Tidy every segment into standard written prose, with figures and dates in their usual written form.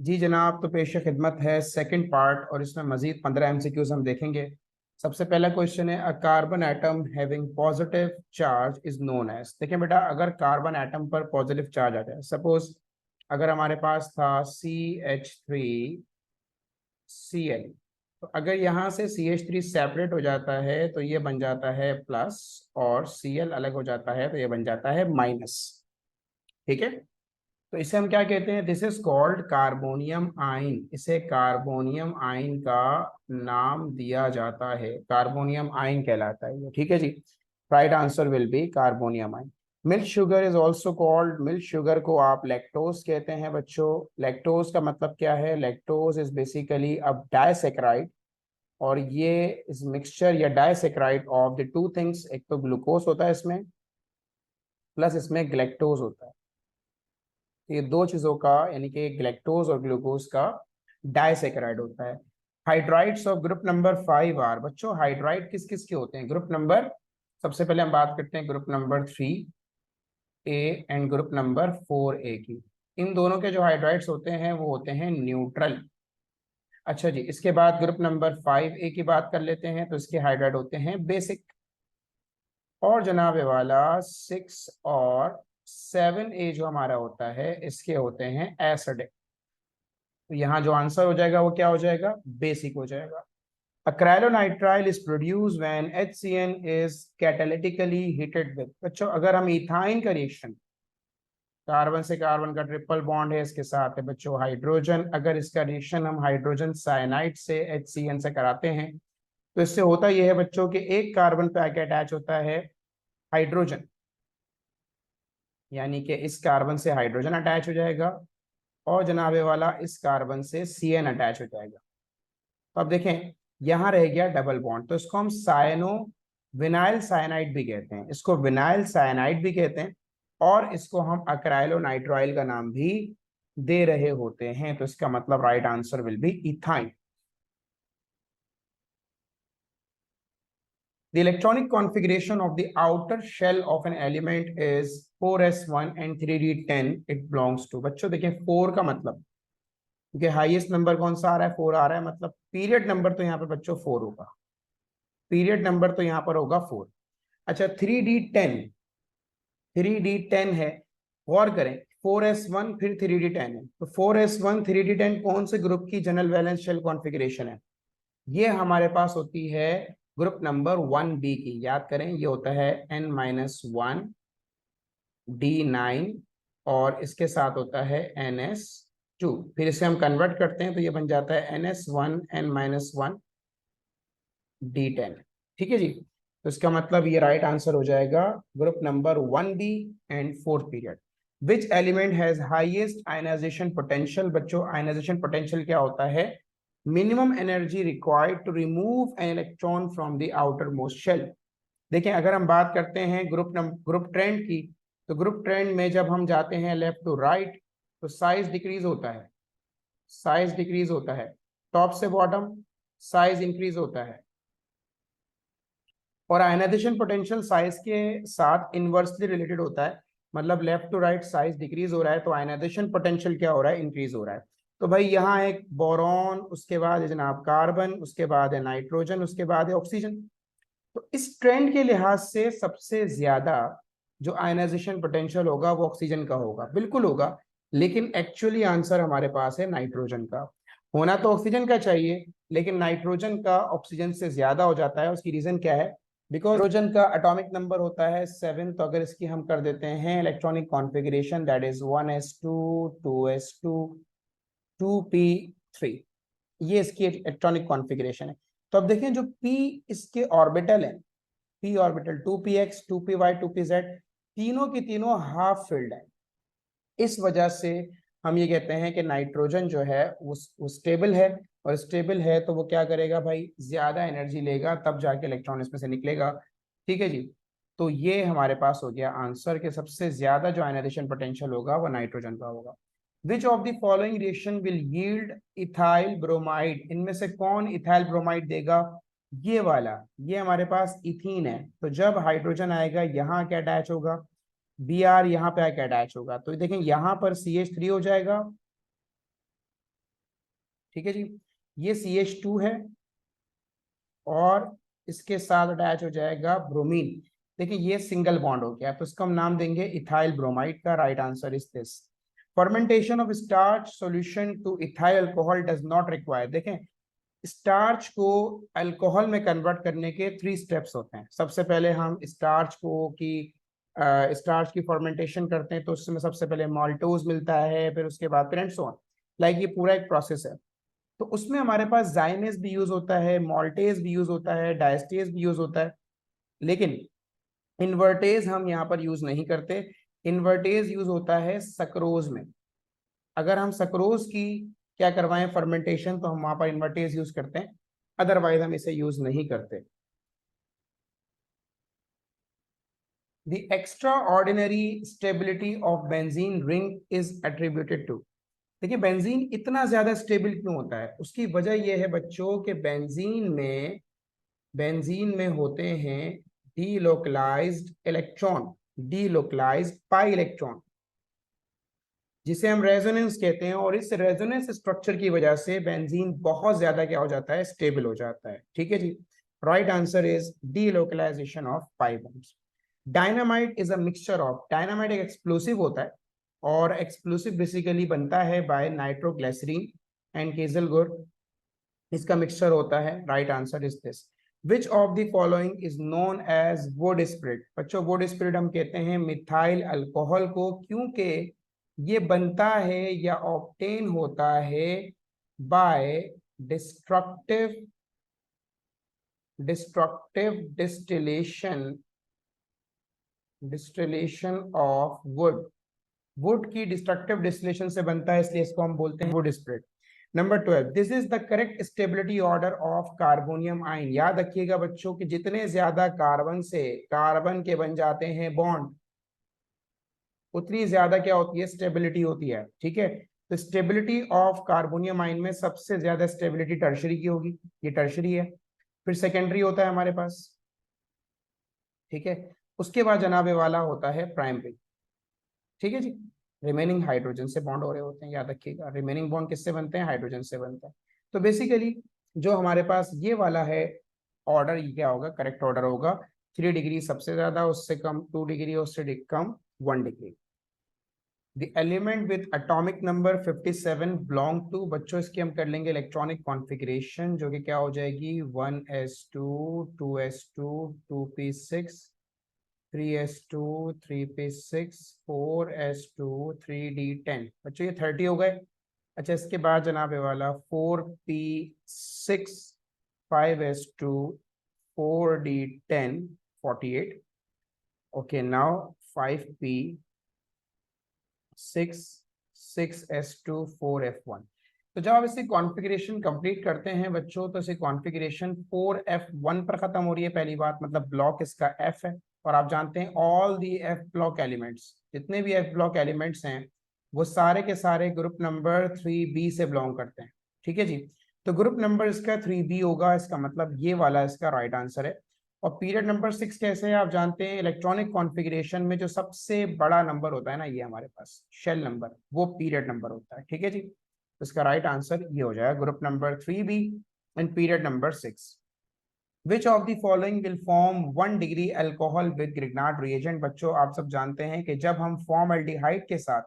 जी जनाब, तो पेश खिदमत है सेकंड पार्ट और इसमें मजीद 15 एमसीक्यूज हम देखेंगे। सबसे पहला क्वेश्चन है, a carbon atom having positive charge is known as. देखें बेटा, अगर कार्बन एटम पर पॉजिटिव चार्ज आ जाए, सपोज अगर हमारे पास था CH3Cl, तो अगर यहाँ से CH3 सेपरेट हो जाता है तो ये बन जाता है प्लस, और Cl अलग हो जाता है तो ये बन जाता है माइनस। ठीक है, तो इसे हम क्या कहते हैं? This is called carbonium ion. इसे कार्बोनियम आयन का नाम दिया जाता है, कार्बोनियम आयन कहलाता है ये। ठीक है जी, right answer will be carbonium ion. Milk sugar is also called, milk sugar को आप लैक्टोज कहते हैं बच्चों। लैक्टोज का मतलब क्या है? Lactose is basically a disaccharide, और ये इस मिक्सचर या disaccharide of the two things, एक तो ग्लूकोज होता है इसमें, प्लस इसमें ग्लैक्टोज होता है। ये दो चीजों का, यानी कि ग्लैक्टोज और ग्लूकोज का डाइसेकेराइड होता है। Hydrides of group number 5 are. बच्चों हाइड्राइड किस किस के होते हैं? ग्रुप नंबर, सबसे पहले हम बात करते हैं group number 3A and group number 4A की। इन दोनों के जो हाइड्राइड्स होते हैं वो होते हैं न्यूट्रल। अच्छा जी, इसके बाद ग्रुप नंबर 5A की बात कर लेते हैं, तो इसके हाइड्राइड होते हैं बेसिक। और जनाब वाला 6 और 7A जो हमारा होता है, इसके होते हैं एसिडिक। तो यहाँ जो आंसर हो जाएगा वो क्या हो जाएगा? बेसिक हो जाएगा। Acrylonitrile is produced when HCN is catalytically heated with। बच्चों अगर हम इथाइन का रिएक्शन, कार्बन से कार्बन का ट्रिपल बॉन्ड है, इसके साथ है बच्चों हाइड्रोजन, अगर इसका रिएक्शन हम हाइड्रोजन साइनाइड से HCN से कराते हैं, तो इससे होता यह है बच्चों कि एक कार्बन पे आके अटैच होता है हाइड्रोजन, यानी कि इस कार्बन से हाइड्रोजन अटैच हो जाएगा, और जनाबे वाला इस कार्बन से CN अटैच हो जाएगा। तो अब देखें, यहां रह गया डबल बॉन्ड, तो इसको हम साइनो विनाइल साइनाइड भी कहते हैं, इसको विनाइल साइनाइड भी कहते हैं, और इसको हम अक्राइलोनाइट्राइल का नाम भी दे रहे होते हैं। तो इसका मतलब right answer will B ethyne. The electronic configuration of the outer shell of an element is 4s1 and 3d10 it belongs to। बच्चों देखिए 4 का मतलब, क्योंकि हाईएस्ट नंबर कौन सा आ रहा है? 4 आ रहा है, मतलब पीरियड नंबर तो यहाँ पे बच्चों 4 होगा, पीरियड नंबर तो यहाँ पर होगा 4। अच्छा 3d10, 3d10 है, गौर करें 4s1 फिर 3d10 है, तो 4s1 3d10 कौन से ग्रुप की जनरल वैलेंस शेल कॉन्फ़िगरेशन है? ये हमारे पास होती है ग्रुप नंबर 1B की। याद करें, ये होता है N-1 D9, और इसके साथ होता है NS2। फिर इसे हम कन्वर्ट करते हैं तो ये बन जाता है NS1N-1D10। ठीक है जी, तो इसका मतलब ये राइट आंसर हो जाएगा group number 1B and fourth period. Which element has highest ionisation potential? बच्चों आयनाइजेशन पोटेंशियल क्या होता है? Minimum energy required to remove an electron from the outermost shell. देखें, अगर हम बात करते हैं ग्रुप ट्रेंड की, तो ग्रुप ट्रेंड में जब हम जाते हैं लेफ्ट टू राइट, तो साइज डिक्रीज होता है, साइज डिक्रीज होता है, टॉप से बॉटम साइज इंक्रीज होता है, और आयनाइजेशन पोटेंशियल साइज के साथ इनवर्सली रिलेटेड होता है। मतलब left to right size decrease हो रहा है तो आयनाइजेशन पोटेंशियल क्या हो रहा है? इंक्रीज हो रहा है। तो भाई यहाँ एक बोरॉन, उसके बाद है जनाब कार्बन, उसके बाद है नाइट्रोजन, उसके बाद है ऑक्सीजन। तो इस ट्रेंड के लिहाज से सबसे ज्यादा जो आयनाइजेशन पोटेंशियल होगा वो ऑक्सीजन का होगा, बिल्कुल होगा, लेकिन एक्चुअली आंसर हमारे पास है नाइट्रोजन का। होना तो ऑक्सीजन का चाहिए, लेकिन नाइट्रोजन का ऑक्सीजन से ज्यादा हो जाता है। उसकी रीजन क्या है? बिकॉज नाइट्रोजन का एटॉमिक नंबर होता है 7, तो अगर इसकी हम कर देते हैं electronic configuration, that is 1s2 2s2 2p3, ये इसकी इलेक्ट्रॉनिक कॉन्फ़िगरेशन है। तो अब देखें, जो p इसके ऑर्बिटल है, p orbital 2px 2py 2pz, तीनों की तीनों हाफ फिल्ड है। इस वजह से हम ये कहते हैं कि नाइट्रोजन जो है वो स्टेबल है, और स्टेबल है तो वो क्या करेगा भाई? ज्यादा एनर्जी लेगा, तब जाके इलेक्ट्रॉन इसमें से निकलेगा। ठीक है जी, तो ये हमारे पास हो गया आंसर के सबसे ज्यादा जो आयनाइजेशन पोटेंशियल होगा वो नाइट्रोजन का होगा। विच of the following reaction will yield ethyl bromide? इनमें से कौन इथाइल ब्रोमाइड देगा? ये वाला, ये हमारे पास इथीन है, तो जब हाइड्रोजन आएगा यहाँ क्या अटैच होगा? Br यहाँ पे आके अटैच होगा, तो देखें यहाँ पर CH3 हो जाएगा, ठीक है जी। ये CH2 है और इसके साथ अटैच हो जाएगा ब्रोमीन। देखिए ये सिंगल बॉन्ड हो गया, तो इसका हम नाम देंगे इथाइल ब्रोमाइड का। Right answer is this. Fermentation of starch solution two ethyl alcohol does not require. देखें स्टार्च को अल्कोहल में कन्वर्ट करने के 3 स्टेप्स होते हैं। सबसे पहले हम स्टार्च की फर्मेंटेशन करते हैं, तो उसमें सबसे पहले माल्टोज मिलता है, फिर उसके बाद एंड सो ऑन। लाइक ये पूरा एक प्रोसेस है। तो उसमें हमारे पास जाइनेस भी यूज होता है, मॉल्टेज भी यूज होता है, डायस्टेज भी यूज होता है, लेकिन इन्वर्टेज हम यहाँ पर यूज नहीं करते। इन्वर्टेज यूज होता है सक्रोज में। अगर हम सक्रोज की क्या करवाएं फर्मेंटेशन, तो हम वहां पर इन्वर्टेज यूज करते हैं, अदरवाइज हम इसे यूज नहीं करते। The extraordinary stability of benzene ring is attributed to। देखिए बेंजीन इतना ज्यादा स्टेबल क्यों होता है, उसकी वजह यह है बच्चों के बेंजीन में होते हैं delocalised electron, delocalised pi electron, जिसे हम रेजोनेंस कहते हैं। और इस रेजोनेंस स्ट्रक्चर की वजह से बेंजीन बहुत ज्यादा क्या हो जाता है, स्टेबल हो जाता है। ठीक है जी। Right answer is delocalisation of pi bonds. Dynamite is a mixture of, dynamite एक एक्सप्लोसिव होता है और एक्सप्लोसिव बेसिकली बनता है बाय नाइट्रोग्लिसरीन एंड केजलगुर, इसका मिक्सचर होता है। Right answer is this. Which of the following is known as wood spirit. बच्चों वुड स्पिरिट हम कहते हैं मिथाइल अल्कोहल को, क्योंकि ये बनता है या ऑब्टेन होता है by destructive distillation of wood की डिस्ट्रक्टिव डिस्टिलेशन से बनता है, इसलिए इसको हम बोलते हैं wood spirit. Number 12, this is the correct stability order of carbonium ion. याद रखिएगा बच्चों कि जितने ज्यादा कार्बन के बन जाते हैं बॉन्ड, उतनी ज्यादा क्या होती है, स्टेबिलिटी होती है। ठीक है, तो स्टेबिलिटी ऑफ कार्बोनियम आयन में सबसे ज्यादा स्टेबिलिटी टर्शरी की होगी, ये टर्शरी है। फिर सेकेंडरी होता है हमारे पास, ठीक है। उसके बाद जनाबे वाला होता है प्राइमरी। ठीक है जी। रिमेनिंग हाइड्रोजन से बॉन्ड हो रहे होते हैं, याद रखिएगा। रिमेनिंग बॉन्ड किससे बनते हैं, हाइड्रोजन से बनते हैं। तो बेसिकली जो हमारे पास ये वाला है ऑर्डर, ये क्या होगा, करेक्ट ऑर्डर होगा 3 डिग्री सबसे ज्यादा, उससे कम 2 डिग्री, उससे कम 1 degree. The element with atomic number 57 belong to. बच्चों इसकी हम कर लेंगे इलेक्ट्रॉनिक कॉन्फ़िगरेशन, जो कि क्या हो जाएगी 1s2 2s2 2p6 3s2 3p6 4s2 3d10। बच्चों ये 30 हो गए। अच्छा इसके बाद जनाबे वाला 4p6 5s2 4d10 48। Okay now 5p6 6s2 4f1। तो जब आप इसे कॉन्फ़िगरेशन कंप्लीट करते हैं बच्चों, तो इसे कॉन्फ़िगरेशन 4f1 पर खत्म हो रही है, पहली बात, मतलब ब्लॉक इसका f है। और आप जानते हैं all the f block elements, जितने भी f ब्लॉक एलिमेंट्स हैं वो सारे के सारे ग्रुप नंबर 3b से बिलोंग करते हैं। ठीक है जी। तो ग्रुप नंबर इसका 3b होगा, इसका मतलब ये वाला इसका राइट आंसर है। और पीरियड नंबर 6 कैसे है, आप जानते हैं इलेक्ट्रॉनिक कॉन्फ़िगरेशन में जो सबसे बड़ा नंबर होता है ना, ये हमारे पास शेल नंबर, वो पीरियड नंबर होता है। ठीक है जी। तो इसका राइट आंसर ये हो जाएगा group number 3b and period number 6। Which of the following will form 1 degree alcohol with Grignard reagent. बच्चों आप सब जानते हैं कि जब हम फॉर्मल्डिहाइड के साथ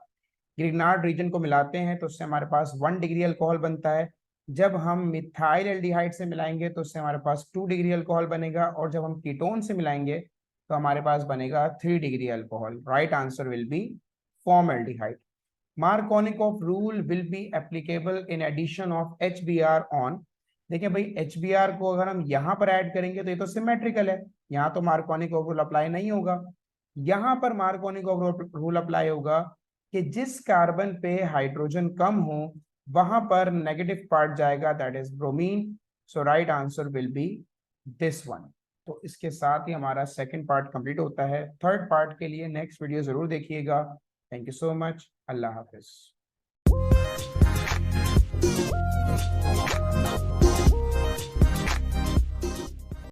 ग्रिग्नार्ड रीजन को मिलाते हैं तो उससे हमारे पास 1 डिग्री अल्कोहल बनता है। जब हम मिथाइल एल्डिहाइड से मिलाएंगे तो उससे हमारे पास 2 डिग्री अल्कोहल बनेगा, और जब हम कीटोन से मिलाएंगे तो हमारे पास बनेगा 3 degree alcohol. Right answer will be formaldehyde. Markovnikov rule will be applicable in addition of HBr on. देखिए भाई HBr को अगर हम यहाँ पर ऐड करेंगे तो ये तो सिमेट्रिकल है, यहाँ तो मार्कोनिकॉफ रूल अप्लाई नहीं होगा। यहाँ पर मार्कोनिकॉफ रूल अप्लाई होगा कि जिस कार्बन पे हाइड्रोजन कम हो वहां पर नेगेटिव पार्ट जाएगा, that is bromine. So right answer will B this one. तो इसके साथ ही हमारा सेकंड पार्ट कंप्लीट होता है। थर्ड पार्ट के लिए नेक्स्ट वीडियो जरूर देखिएगा। Thank you so much. Allah Hafiz.